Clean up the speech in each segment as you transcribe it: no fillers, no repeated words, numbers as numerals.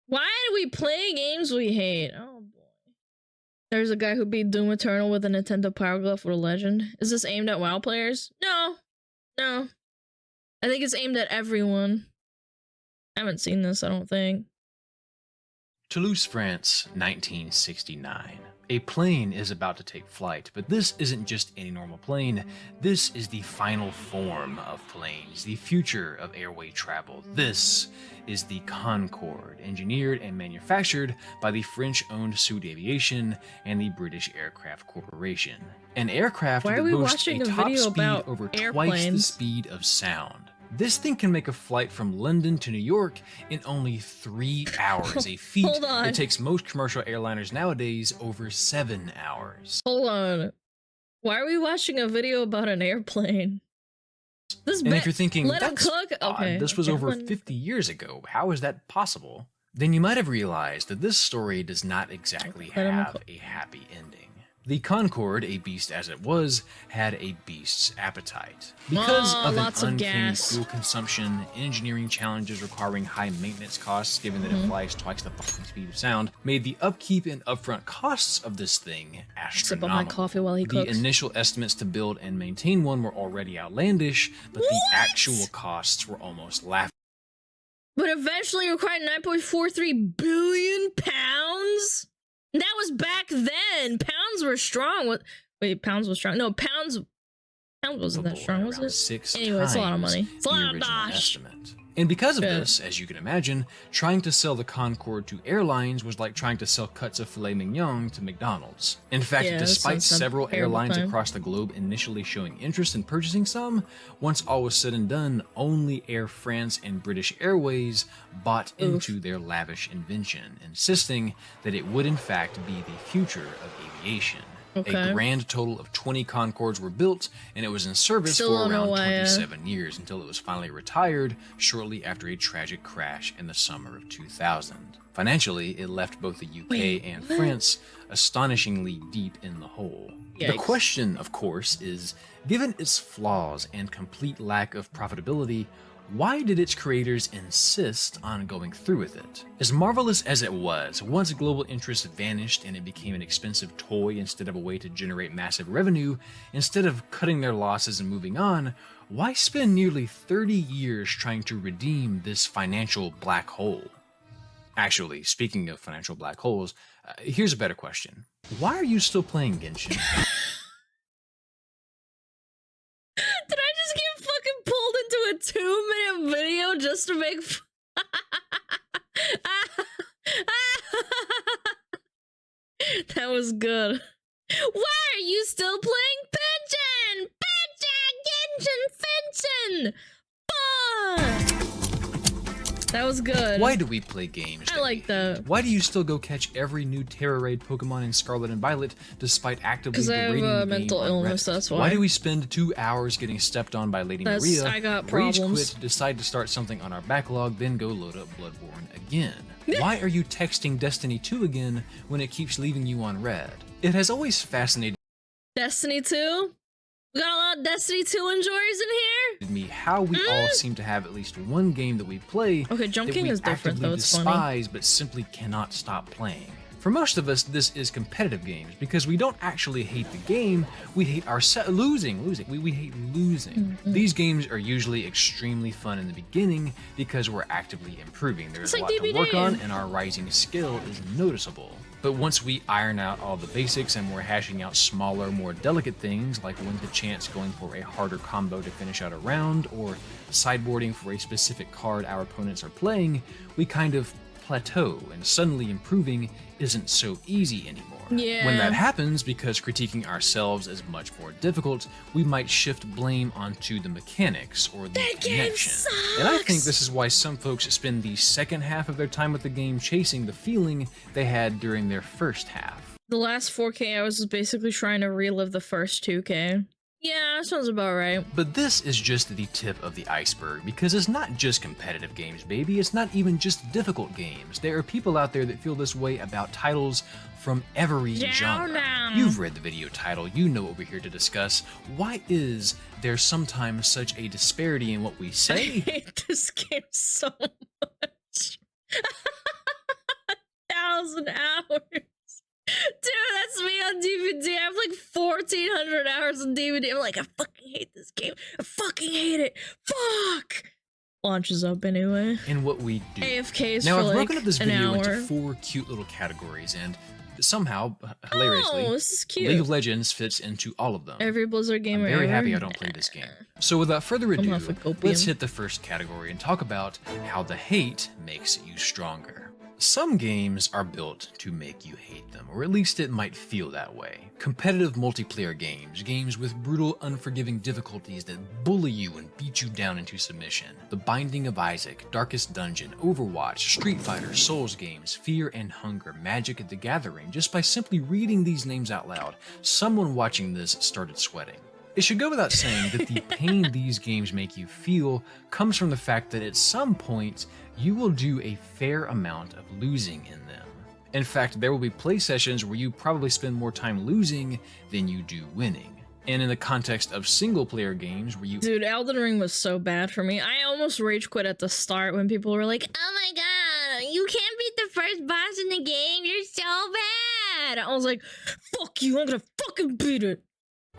Why do we play games we hate? Oh boy. There's a guy who beat Doom Eternal with a Nintendo Power Glove with a legend. Is this aimed at WoW players? No. No. I think it's aimed at everyone. I haven't seen this, I don't think. Toulouse, France, 1969. A plane is about to take flight, but this isn't just any normal plane. This is the final form of planes, the future of airway travel. This is the Concorde, engineered and manufactured by the French-owned Sud Aviation and the British Aircraft Corporation. An aircraft that boasts a top speed over twice the speed of sound. This thing can make a flight from London to New York in only 3 hours, a feat that takes most commercial airliners nowadays over 7 hours. Hold on. Why are we watching a video about an airplane? And if you're thinking, let him cook? Okay. This was over 50 years ago, how is that possible? Then you might have realized that this story does not exactly have a happy ending. The Concorde, a beast as it was, had a beast's appetite. Because of an uncanny fuel consumption, engineering challenges requiring high maintenance costs given that it flies twice the fucking speed of sound, made the upkeep and upfront costs of this thing astronomical. Sip on my coffee while he cooks. The initial estimates to build and maintain one were already outlandish, but the actual costs were almost laughable. But eventually required 9.43 billion pounds? That was back then. Pounds were strong. Wait, pounds was strong. No, pounds wasn't that strong, was it? Anyway, it's a lot of money. It's a lot of dosh. And because of this, as you can imagine, trying to sell the Concorde to airlines was like trying to sell cuts of filet mignon to McDonald's. In fact, despite several airlines across the globe initially showing interest in purchasing some, once all was said and done, only Air France and British Airways bought into their lavish invention, insisting that it would in fact be the future of aviation. A grand total of 20 Concordes were built, and it was in service for around 27 years until it was finally retired shortly after a tragic crash in the summer of 2000. Financially, it left both the UK and France astonishingly deep in the hole. Yikes. The question, of course, is, given its flaws and complete lack of profitability, why did its creators insist on going through with it? As marvelous as it was, once global interest vanished and it became an expensive toy instead of a way to generate massive revenue, instead of cutting their losses and moving on, why spend nearly 30 years trying to redeem this financial black hole? Actually, speaking of financial black holes, here's a better question. Why are you still playing Genshin? Did I just get fucking pulled into a 2-minute video just to make That was good. Why are you still playing Pigeon? Pigeon! Genshin! Pigeon! Fuck! That was good. Why do we play games? I like that. Why do you still go catch every new Terra Raid Pokemon in Scarlet and Violet despite actively berating the game? Because I have a mental illness, that's why. Why do we spend 2 hours getting stepped on by Lady Maria, I got rage problems. quit, decide to start something on our backlog, then go load up Bloodborne again? Why are you texting Destiny 2 again when it keeps leaving you on red? It has always fascinated Destiny 2? We got a lot of Destiny 2 enjoyers in here? Me how we all seem to have at least one game that we play Jump King is different though, it's despise funny. But simply cannot stop playing. For most of us, this is competitive games because we don't actually hate the game, we hate losing. We hate losing. These games are usually extremely fun in the beginning because we're actively improving. There's a lot to work on and our rising skill is noticeable. But once we iron out all the basics and we're hashing out smaller, more delicate things like when to chance going for a harder combo to finish out a round or sideboarding for a specific card our opponents are playing, we kind of plateau and suddenly improving isn't so easy anymore. Yeah. When that happens, because critiquing ourselves is much more difficult, we might shift blame onto the mechanics or the connection. And I think this is why some folks spend the second half of their time with the game chasing the feeling they had during their first half. The last 4K I was basically trying to relive the first 2K. Yeah, that sounds about right. But this is just the tip of the iceberg, because it's not just competitive games, baby. It's not even just difficult games. There are people out there that feel this way about titles from every genre. You've read the video title, you know what we're here to discuss. Why is there sometimes such a disparity in what we say? I hate this game so much. 1,000 hours. Dude, that's me on DVD. I have like 1,400 hours on DVD. I'm like, I fucking hate this game. I fucking hate it. Fuck! Launches up anyway. And what we do. AFKs now, for I've like broken up this video hour. into 4 cute little categories, and somehow, hilariously, this is cute. League of Legends fits into all of them. Every Blizzard gamer I'm very ever. happy I don't play this game. So without further ado, opium. let's hit the first category and talk about how the hate makes you stronger. Some games are built to make you hate them, or at least it might feel that way. Competitive multiplayer games, games with brutal, unforgiving difficulties that bully you and beat you down into submission. The Binding of Isaac, Darkest Dungeon, Overwatch, Street Fighter, Souls games, Fear and Hunger, Magic: The Gathering. Just by simply reading these names out loud, someone watching this started sweating. It should go without saying that the pain these games make you feel comes from the fact that at some point, you will do a fair amount of losing in them. In fact, there will be play sessions where you probably spend more time losing than you do winning. And in the context of single-player games where you— Dude, Elden Ring was so bad for me. I almost rage quit at the start when people were like, oh my god, you can't beat the first boss in the game, you're so bad! I was like, fuck you, I'm gonna fucking beat it!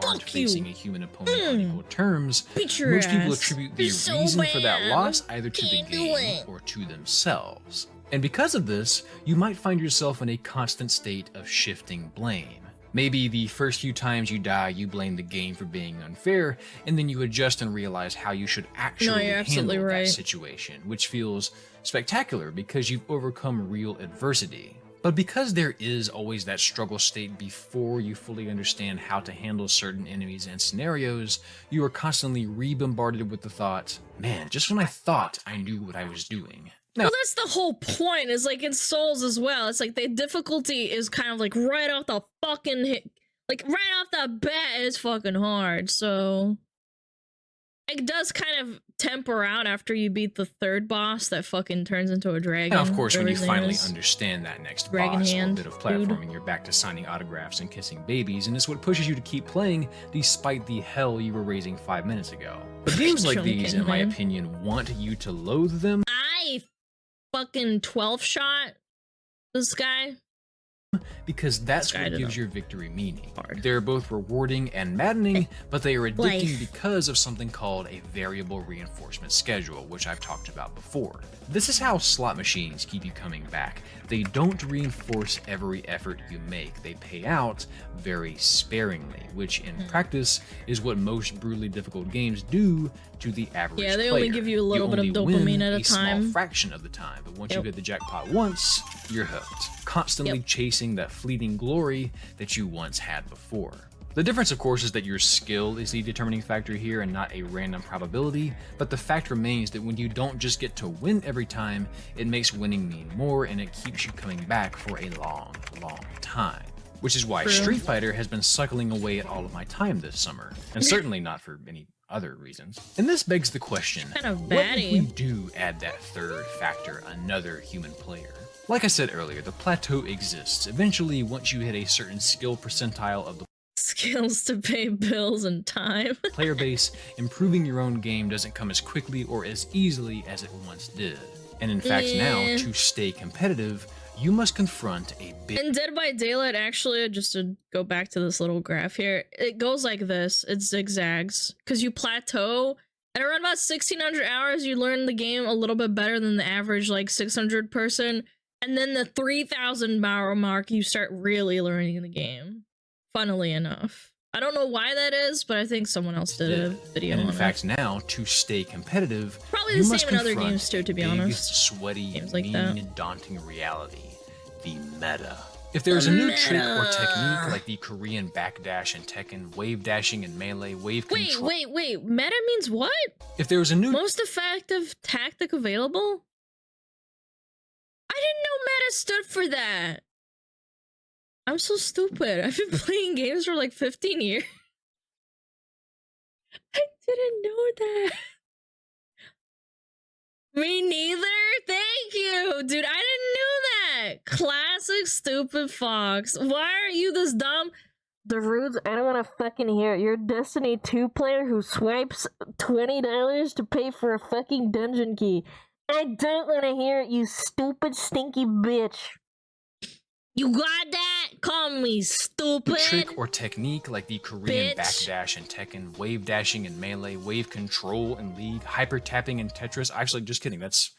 aren't Fuck you. facing a human opponent on equal terms, Beat your most people ass. attribute the You're so reason for that bad. loss either to the Can't do game it. or to themselves. And because of this, you might find yourself in a constant state of shifting blame. Maybe the first few times you die, you blame the game for being unfair, and then you adjust and realize how you should actually handle that situation, which feels spectacular because you've overcome real adversity. But because there is always that struggle state before you fully understand how to handle certain enemies and scenarios, you are constantly re-bombarded with the thought, man, just when I thought I knew what I was doing. Now, Well, that's the whole point, is like in Souls as well. It's like the difficulty is kind of like right off the fucking hit. Like right off the bat, it's fucking hard. So it does kind of temper out after you beat the third boss that fucking turns into a dragon. now, of course, when you everything finally is. understand that next Dragon boss or a hand, bit of dude. platforming, you're back to signing autographs and kissing babies, and it's what pushes you to keep playing despite the hell you were raising 5 minutes ago. But games like these, in my man. opinion, want you to loathe them, I fucking 12 shot this guy. because that's This guy what did gives a your victory meaning. hard. They're both rewarding and maddening, but they are addicting Life. because of something called a variable reinforcement schedule, which I've talked about before. This is how slot machines keep you coming back. They don't reinforce every effort you make. They pay out very sparingly, which in practice is what most brutally difficult games do to the average player. Yeah, they only give you a little bit of only dopamine win at a small time. fraction of the time, but once you Yep. hit the jackpot once, you're hooked, constantly chasing that fleeting glory that you once had before. The difference, of course, is that your skill is the determining factor here and not a random probability, but the fact remains that when you don't just get to win every time, it makes winning mean more and it keeps you coming back for a long, long time. Which is why True. Street Fighter has been suckling away at all of my time this summer, and certainly not for any other reasons. And this begs the question, Kind of what if we batty. do add that third factor, another human player? Like I said earlier, the plateau exists. Eventually, once you hit a certain skill percentile of the Skills to pay bills and time. player base, improving your own game doesn't come as quickly or as easily as it once did. And in fact, now, Yeah. to stay competitive, you must confront a big In Dead by Daylight, actually, just to go back to this little graph here, it goes like this. It zigzags. Because you plateau. At around about 1,600 hours, you learn the game a little bit better than the average, like, 600 person. And then the 3,000 hour mark, you start really learning the game. Funnily enough. I don't know why that is, but I think someone else did a video And on in fact, it. now, to stay competitive, Probably you the must same in other confront games too, to be a big, honest. sweaty, Games like mean, that. daunting reality. The meta. If there's a new trick or Meta. technique like the Korean backdash in Tekken, wave dashing in Melee, wave Wait, control. wait. Meta means what? If there was a new Most effective tactic available? I didn't know meta stood for that. I'm so stupid. I've been playing games for like 15 years. Didn't know that. Me neither. Thank you, dude. I didn't know that. Classic stupid fox. Why are you this dumb? The rudes. I don't want to fucking hear it. You're a Destiny 2 player who swipes $20 to pay for a fucking dungeon key. I don't want to hear it, you stupid stinky bitch. You got that? Call me stupid. A trick or technique like the Korean backdash in Tekken, wave dashing in Melee, wave control in League, hyper tapping in Tetris. Actually, just kidding. That's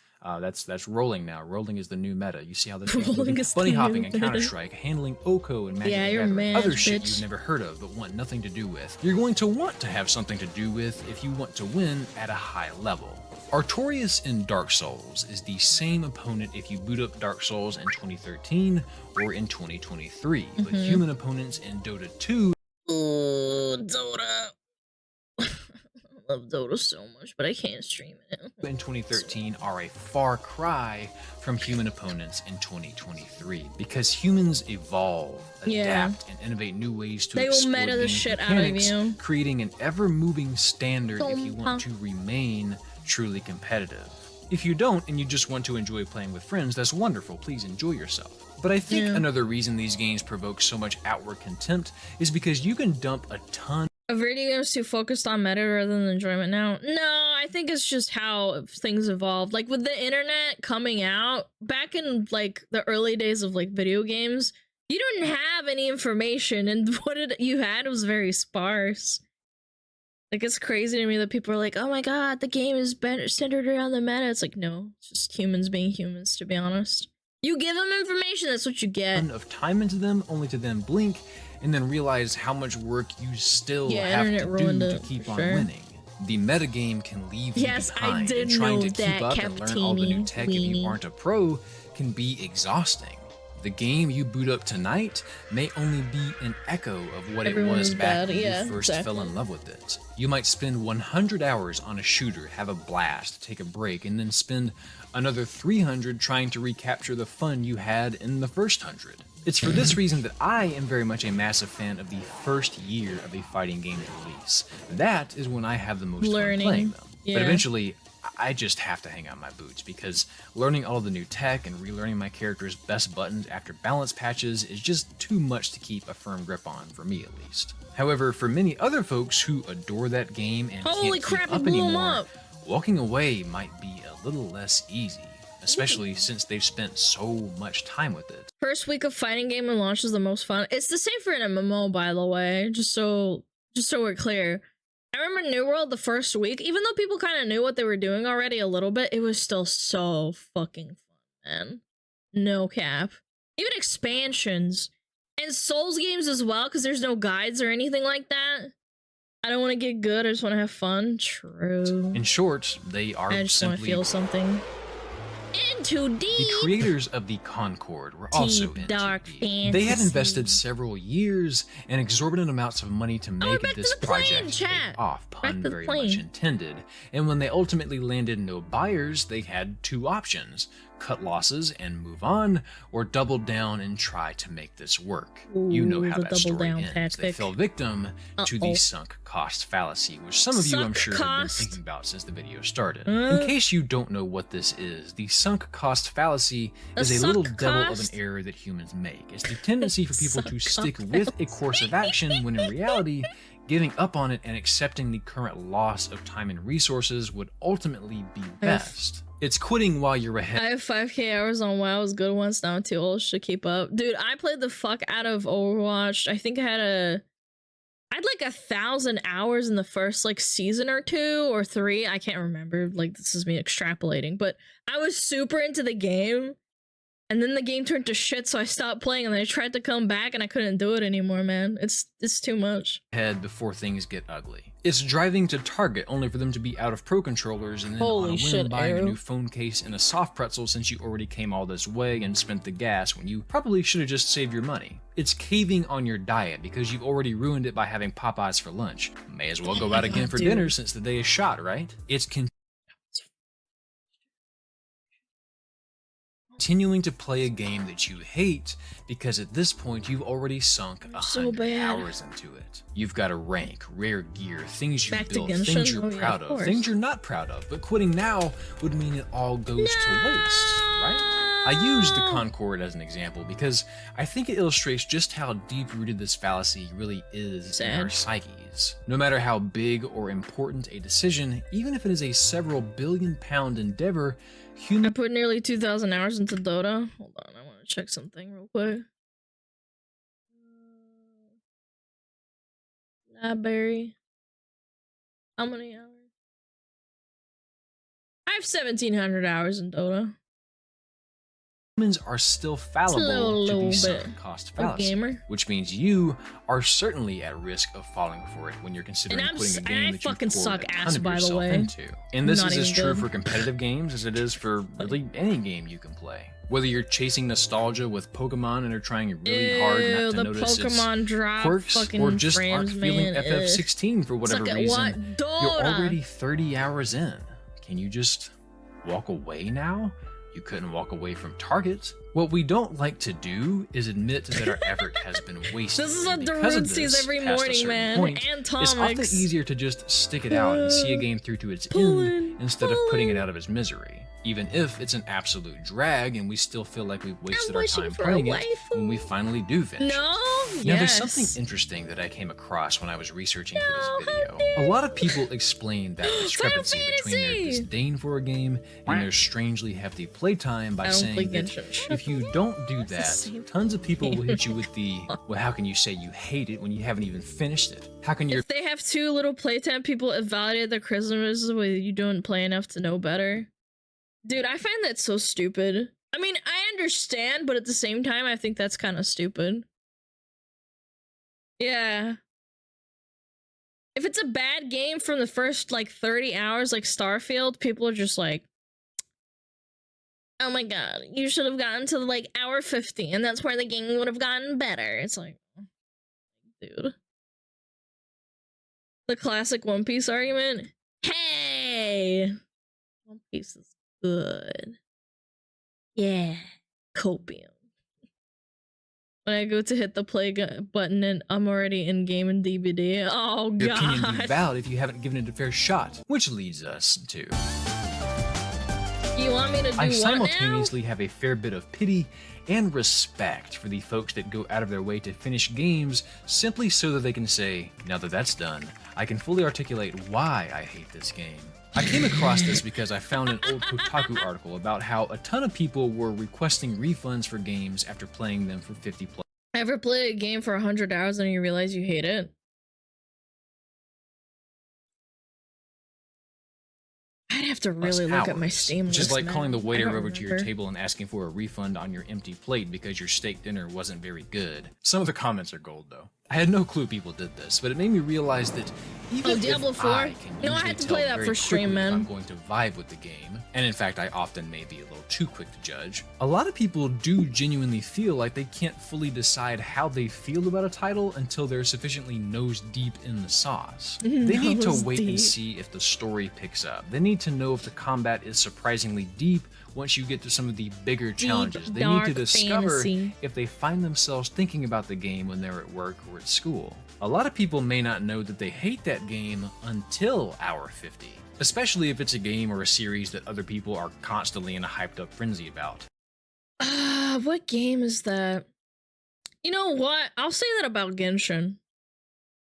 rolling now. Rolling is the new meta. You see how this is bunny hopping in Counter-Strike, handling Oko and Magic Gathering, other shit you've never heard of but want nothing to do with. You're going to want to have something to do with if you want to win at a high level. Artorias in Dark Souls is the same opponent if you boot up Dark Souls in 2013 or in 2023, but human opponents in Dota 2. Ooh, Dota. I love Dota so much, but I can't stream it. In 2013 are a far cry from human opponents in 2023 because humans evolve, adapt, and innovate new ways to exploit will meta the shit out of you, creating an ever-moving standard if you want to remain truly competitive. If you don't and you just want to enjoy playing with friends, that's wonderful. Please enjoy yourself. But I think another reason these games provoke so much outward contempt is because you can dump a ton of video games too focused on meta rather than enjoyment now. No, I think it's just how things evolved. Like with the internet coming out back in like the early days of like video games, you didn't have any information, and what you had was very sparse. Like, it's crazy to me that people are like, oh my god, the game is centered around the meta. It's like, no, it's just humans being humans, to be honest. You give them information, that's what you get. Of time into them, only to then blink and then realize how much work you still have to do to keep on winning. The metagame can leave you behind, and trying to keep up and learn all the new tech if you aren't a pro can be exhausting. The game you boot up tonight may only be an echo of what it was back when you first fell in love with it. You might spend 100 hours on a shooter, have a blast, take a break, and then spend another 300 trying to recapture the fun you had in the first 100. It's for this reason that I am very much a massive fan of the first year of a fighting game's release. That is when I have the most fun playing them. But eventually, I just have to hang out my boots because learning all the new tech and relearning my character's best buttons after balance patches is just too much to keep a firm grip on, for me at least. However, for many other folks who adore that game and can't keep up anymore, walking away might be a little less easy, especially since they've spent so much time with it. First week of fighting game and launch is the most fun. It's the same for an MMO, by the way, just so we're clear. I remember New World the first week, even though people kind of knew what they were doing already a little bit, it was still so fucking fun, man. No cap. Even expansions. And Souls games as well, because there's no guides or anything like that. I don't want to get good, I just want to have fun. True. In short, they are I just want to feel something. Into deep. The creators of the Concorde were also into dark fantasy. They had invested several years and exorbitant amounts of money to make this project take off, pun very much intended. And when they ultimately landed no buyers, they had two options: cut losses and move on, or double down and try to make this work. Ooh, you know how that story ends. Tactic. They fell victim to the sunk cost fallacy, which some of you I'm sure have been thinking about since the video started. In case you don't know what this is, the sunk cost fallacy is a little devil of an error that humans make. It's the tendency for people to stick with a course of action when in reality, giving up on it and accepting the current loss of time and resources would ultimately be best. It's quitting while you're ahead. I have 5k hours on WoW, was good ones, now I'm too old to keep up. Dude, I played the fuck out of Overwatch. I think I had like 1,000 hours in the first like season or 2 or 3. I can't remember, like this is me extrapolating, but I was super into the game. And then the game turned to shit, so I stopped playing, and then I tried to come back, and I couldn't do it anymore, man. It's too much. Head before things get ugly. It's driving to Target only for them to be out of Pro controllers, and then on a whim buying a new phone case and a soft pretzel since you already came all this way and spent the gas when you probably should have just saved your money. It's caving on your diet because you've already ruined it by having Popeyes for lunch. May as well go out again for dinner since the day is shot, right? It's continuing to play a game that you hate because at this point you've already sunk 100 hours into it. You've got to rank, rare gear, things you built, things you're proud of, things you're not proud of, but quitting now would mean it all goes to waste, right? I use the Concorde as an example because I think it illustrates just how deep-rooted this fallacy really is in our psyches. No matter how big or important a decision, even if it is a several billion-pound endeavor, I put nearly 2,000 hours into Dota. Hold on, I want to check something real quick. Library. How many hours? I have 1,700 hours in Dota. Humans are still fallible to the sunk cost fallacy, which means you are certainly at risk of falling for it when you're considering putting a game that you poured a ton of yourself into. And this is as true for competitive games as it is for really any game you can play. Whether you're chasing nostalgia with Pokemon and are trying really hard not to notice its quirks, or just aren't feeling FF16 for whatever reason, you're already 30 hours in. Can you just walk away now? You couldn't walk away from targets. What we don't like to do is admit that our effort has been wasted. This is what Darun sees every morning, man. And Tomix. It's often easier to just stick it out and see a game through to its end instead of putting it out of its misery. Even if it's an absolute drag and we still feel like we've wasted our time playing it when we finally do finish it. Now, there's something interesting that I came across when I was researching for this video. A lot of people explain that discrepancy between their disdain for a game and their strangely hefty playtime by saying that if you don't do that, tons of people will hit you with the, well, how can you say you hate it when you haven't even finished it? How can you? If they have too little playtime, people invalidate their criticisms when you don't play enough to know better. Dude, I find that so stupid. I mean, I understand, but at the same time, I think that's kind of stupid. Yeah. If it's a bad game from the first, like, 30 hours, like Starfield, people are just like, oh my god, you should have gotten to, like, hour 50, and that's where the game would have gotten better. It's like, dude. The classic One Piece argument. Hey! One Piece is good. Yeah. Copium. When I go to hit the play button and I'm already in game and DVD. Oh god. Your opinion be valid if you haven't given it a fair shot. Which leads us to... You want me to do I simultaneously have a fair bit of pity and respect for the folks that go out of their way to finish games simply so that they can say, now that that's done, I can fully articulate why I hate this game. I came across this because I found an old Kotaku article about how a ton of people were requesting refunds for games after playing them for 50 plus. Ever play a game for 100 hours and you realize you hate it? I'd have to really look at my Steam list. Which is like calling the waiter over to your table and asking for a refund on your empty plate because your steak dinner wasn't very good. Some of the comments are gold though. I had no clue people did this, but it made me realize that even Diablo if 4? I can No, I had to play that for stream, man. I'm going to vibe with the game, and in fact I often may be a little too quick to judge. A lot of people do genuinely feel like they can't fully decide how they feel about a title until they're sufficiently nose deep in the sauce. They need to wait and see if the story picks up. They need to know if the combat is surprisingly deep once you get to some of the bigger challenges. They need to discover if they find themselves thinking about the game when they're at work or at school. A lot of people may not know that they hate that game until hour 50, especially if it's a game or a series that other people are constantly in a hyped up frenzy about. What game is that? You know what? I'll say that about Genshin.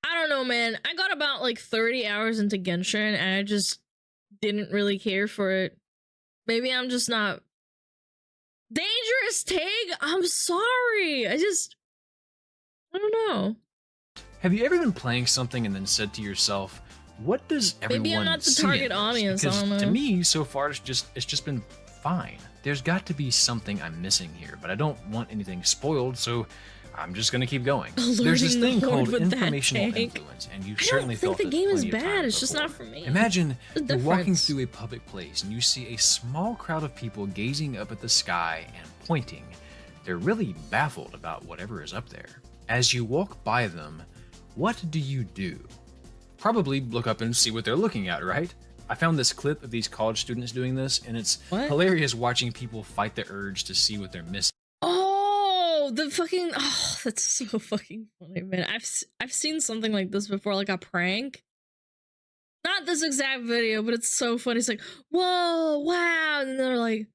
I don't know, man. I got about like 30 hours into Genshin and I just didn't really care for it. Maybe I'm just not... Dangerous Tag? I'm sorry. I don't know. Have you ever been playing something and then said to yourself, what does everyone see? Maybe I'm not the target audience, Because I don't know. to me, so far, it's just been fine. There's got to be something I'm missing here, but I don't want anything spoiled, so I'm just gonna keep going. There's this thing called informational influence, and you certainly felt it. I don't think the game is bad, it's just not for me. Imagine you're walking through a public place and you see a small crowd of people gazing up at the sky and pointing. They're really baffled about whatever is up there. As you walk by them, what do? Probably look up and see what they're looking at, right? I found this clip of these college students doing this, and it's hilarious watching people fight the urge to see what they're missing. Oh, that's so fucking funny, man. I've seen something like this before, like a prank. Not this exact video, but it's so funny. It's like, whoa, wow, and they're like,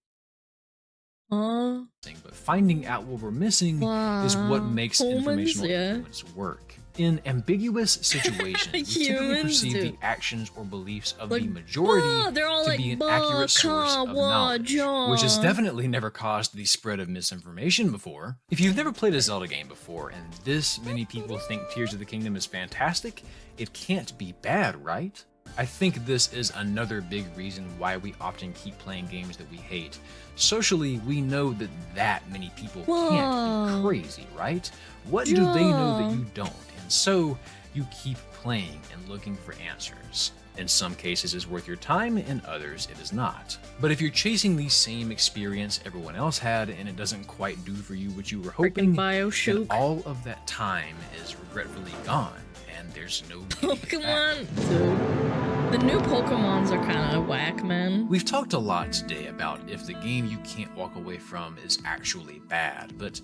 huh? But finding out what we're missing is what makes informational influence work. In ambiguous situations, we typically perceive the actions or beliefs of the majority to be an accurate source of knowledge, which has definitely never caused the spread of misinformation before. If you've never played a Zelda game before, and this many people think Tears of the Kingdom is fantastic, it can't be bad, right? I think this is another big reason why we often keep playing games that we hate. Socially, we know that many people can't be crazy, right? What do they know that you don't? And so, you keep playing and looking for answers. In some cases it's worth your time, in others it is not. But if you're chasing the same experience everyone else had and it doesn't quite do for you what you were hoping, then all of that time is regretfully gone, and there's no Pokemon, dude. The new Pokemons are kind of whack, man. We've talked a lot today about if the game you can't walk away from is actually bad, but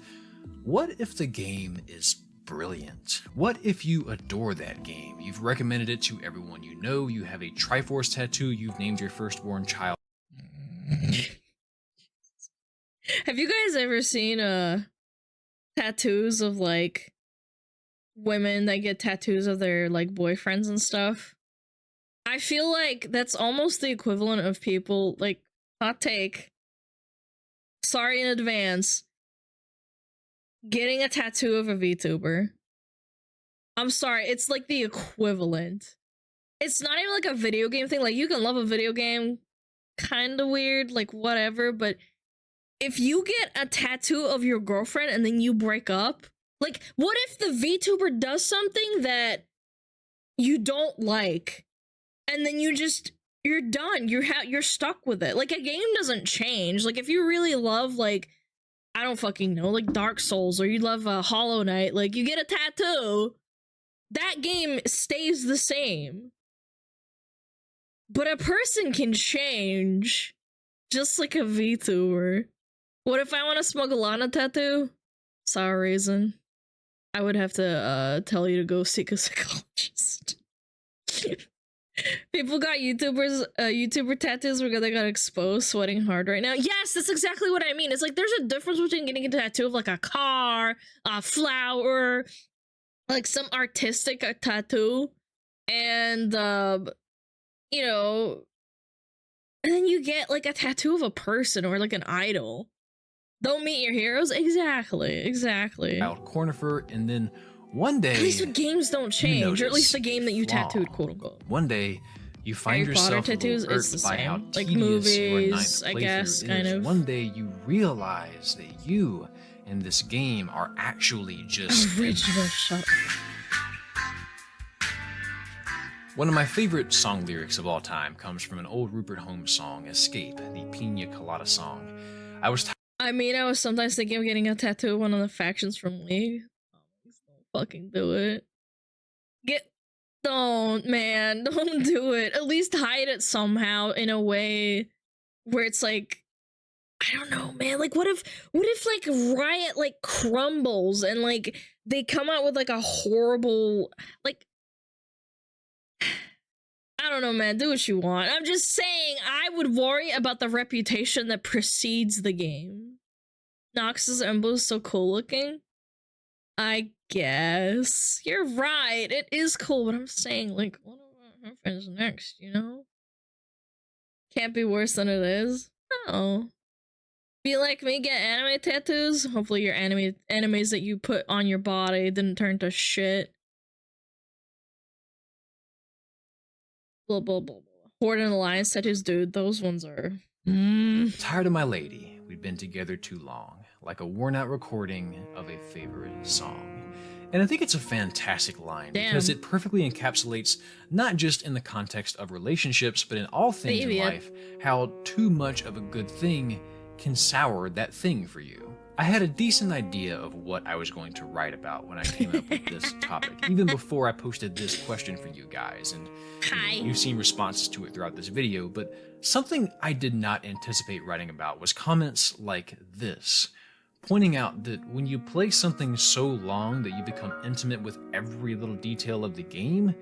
what if the game is brilliant? What if you adore that game? You've recommended it to everyone you know, you have a Triforce tattoo, you've named your firstborn child. Have you guys ever seen tattoos of like women that get tattoos of their like boyfriends and stuff? I feel like that's almost the equivalent of people, like, hot take, sorry in advance, getting a tattoo of a VTuber. I'm sorry, it's like the equivalent. It's not even like a video game thing. Like, you can love a video game, kind of weird, like whatever, but if you get a tattoo of your girlfriend and then you break up, like, what if the VTuber does something that you don't like, and then you're done, you're stuck with it? Like, a game doesn't change. Like, if you really love, like, I don't fucking know, like Dark Souls, or you love Hollow Knight, like, you get a tattoo, that game stays the same. But a person can change, just like a VTuber. What if I want a Smugglana tattoo? Sorry, reason. I would have to tell you to go seek a psychologist. People got YouTuber tattoos because they got exposed, sweating hard right now. Yes, that's exactly what I mean. It's like there's a difference between getting a tattoo of like a car, a flower, like some artistic tattoo, and you know, and then you get like a tattoo of a person or like an idol. Don't meet your heroes. Exactly. Cornifer, and then one day, at least the games don't change, or at least the game that you tattooed, quote unquote. One day, you find Harry Potter yourself tattoos, irked it's the by same. how Like tedious your movies, ninth I playthrough guess, is. kind of. One day, you realize that you and this game are actually just original. Shut up. One of my favorite song lyrics of all time comes from an old Rupert Holmes song, Escape, the Pina Colada song. I was sometimes thinking of getting a tattoo of one of the factions from League. Please don't fucking do it. Don't do it. At least hide it somehow in a way where it's like, I don't know, man. Like, what if like Riot like crumbles and like they come out with like a horrible, like, I don't know, man. Do what you want. I'm just saying, I would worry about the reputation that precedes the game. Nox's emblem is so cool looking. I guess. You're right. It is cool, but I'm saying, like, what happens next, you know? Can't be worse than it is. No. Be like me, get anime tattoos. Hopefully your animes that you put on your body didn't turn to shit. Blah, blah, blah, blah. Horde and Alliance tattoos, dude, those ones are... Tired of my lady. We'd been together too long. Like a worn-out recording of a favorite song. And I think it's a fantastic line because it perfectly encapsulates, not just in the context of relationships, but in all things in life, how too much of a good thing can sour that thing for you. I had a decent idea of what I was going to write about when I came up with this topic, even before I posted this question for you guys, and you've seen responses to it throughout this video, but something I did not anticipate writing about was comments like this, pointing out that when you play something so long that you become intimate with every little detail of the game,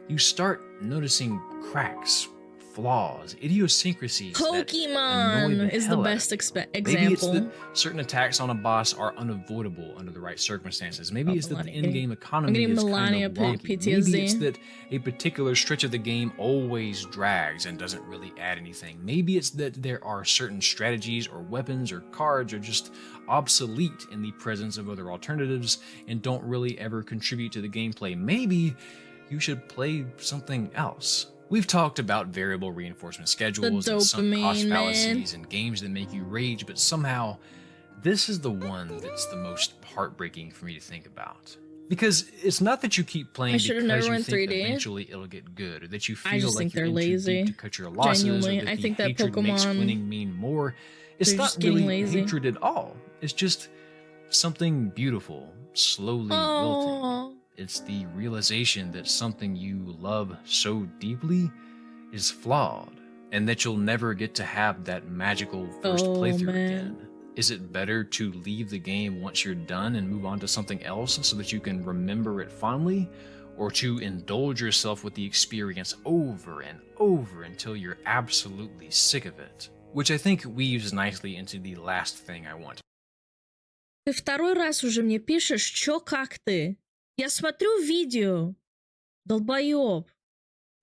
you start noticing cracks, flaws, idiosyncrasies. Pokemon is the best example. Maybe it's that certain attacks on a boss are unavoidable under the right circumstances. Maybe it's that the in-game economy is kind of wonky. Maybe it's that a particular stretch of the game always drags and doesn't really add anything. Maybe it's that there are certain strategies or weapons or cards are just obsolete in the presence of other alternatives and don't really ever contribute to the gameplay. Maybe you should play something else. We've talked about variable reinforcement schedules and sunk cost fallacies and games that make you rage, but somehow this is the one that's the most heartbreaking for me to think about. Because it's not that you keep playing because you think eventually it'll get good, or that you feel like you're in too deep to cut your losses, or that the hatred makes winning mean more. It's not really hatred at all. It's just something beautiful, slowly wilting. It's the realization that something you love so deeply is flawed, and that you'll never get to have that magical first playthrough again. Is it better to leave the game once you're done and move on to something else so that you can remember it fondly, or to indulge yourself with the experience over and over until you're absolutely sick of it? Which I think weaves nicely into the last thing I want. Ты второй раз уже мне пишешь, чё, как ты? Я смотрю видео, долбоёб.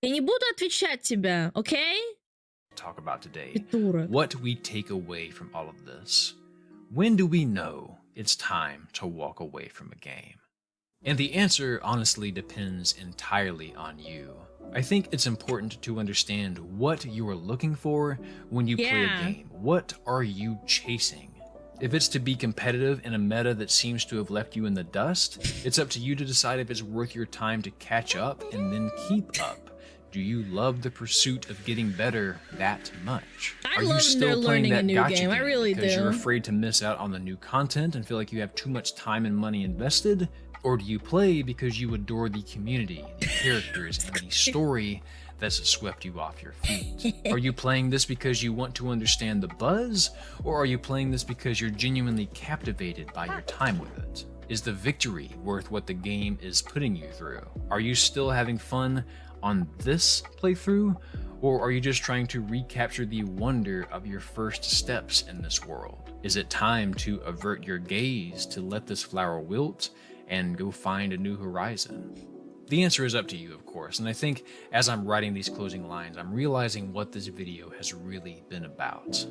Я не буду отвечать тебе, okay? Talk about today. What we take away from all of this. When do we know it's time to walk away from a game? And the answer honestly depends entirely on you. I think it's important to understand what you are looking for when you play a game. What are you chasing? If it's to be competitive in a meta that seems to have left you in the dust, it's up to you to decide if it's worth your time to catch up and then keep up. Do you love the pursuit of getting better that much? Are you still playing that gacha game because you're afraid to miss out on the new content and feel like you have too much time and money invested? Or do you play because you adore the community, the characters, and the story that's swept you off your feet? Are you playing this because you want to understand the buzz, or are you playing this because you're genuinely captivated by your time with it? Is the victory worth what the game is putting you through? Are you still having fun on this playthrough, or are you just trying to recapture the wonder of your first steps in this world? Is it time to avert your gaze to let this flower wilt and go find a new horizon? The answer is up to you, of course, and I think as I'm writing these closing lines, I'm realizing what this video has really been about.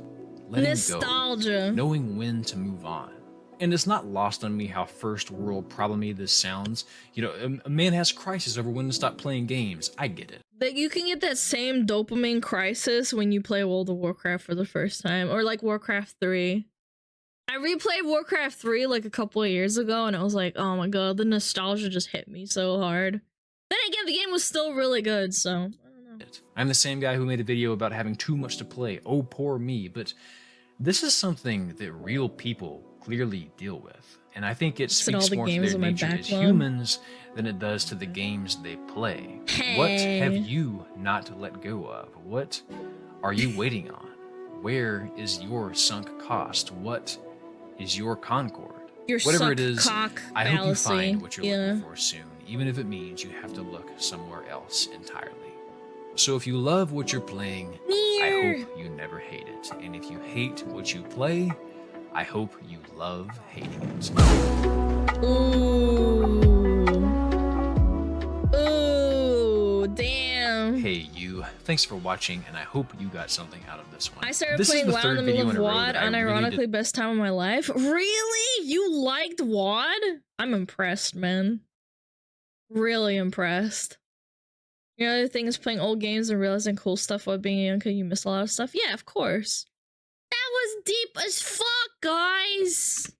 Letting Nostalgia. Go, knowing when to move on. And it's not lost on me how first world problem-y this sounds. You know, a man has crisis over when to stop playing games. I get it. But you can get that same dopamine crisis when you play World of Warcraft for the first time, or like Warcraft 3. I replayed Warcraft 3 like a couple of years ago, and I was like, oh my god, the nostalgia just hit me so hard. Then again, the game was still really good, so I don't know. I'm the same guy who made a video about having too much to play. Oh, poor me. But this is something that real people clearly deal with. And I think it speaks more to their nature as humans than it does to the games they play. Hey. What have you not let go of? What are you waiting on? Where is your sunk cost? What is your concorde? Whatever it is, I hope you find what you're looking for soon, even if it means you have to look somewhere else entirely. So if you love what you're playing, I hope you never hate it. And if you hate what you play, I hope you love hating it. Ooh. Ooh, damn. Hey you, thanks for watching, and I hope you got something out of this one. I started playing WoW in the middle of WoD, unironically best time of my life. Really? You liked WoD? I'm impressed, man. Really impressed. You know, the other thing is playing old games and realizing cool stuff while being young because you miss a lot of stuff. Yeah, of course. That was deep as fuck, guys.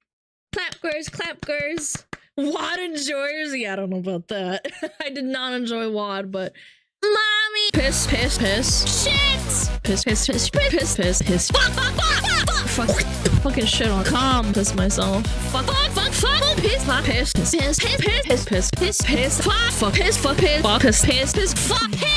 Clapgirls, clapgirls. WoD enjoyers? Yeah, I don't know about that. I did not enjoy WoD, but mommy. piss, piss, piss. Shit! Piss, piss, piss, piss, piss, piss. Fuck. Fucking shit on calm. Piss myself. Fuck, fuck, fuck, fuck. Piss, piss, piss, piss, piss, piss, piss, piss, piss, fuck, fuck, piss, fuck, piss, fuck, piss, piss, piss, fuck, piss.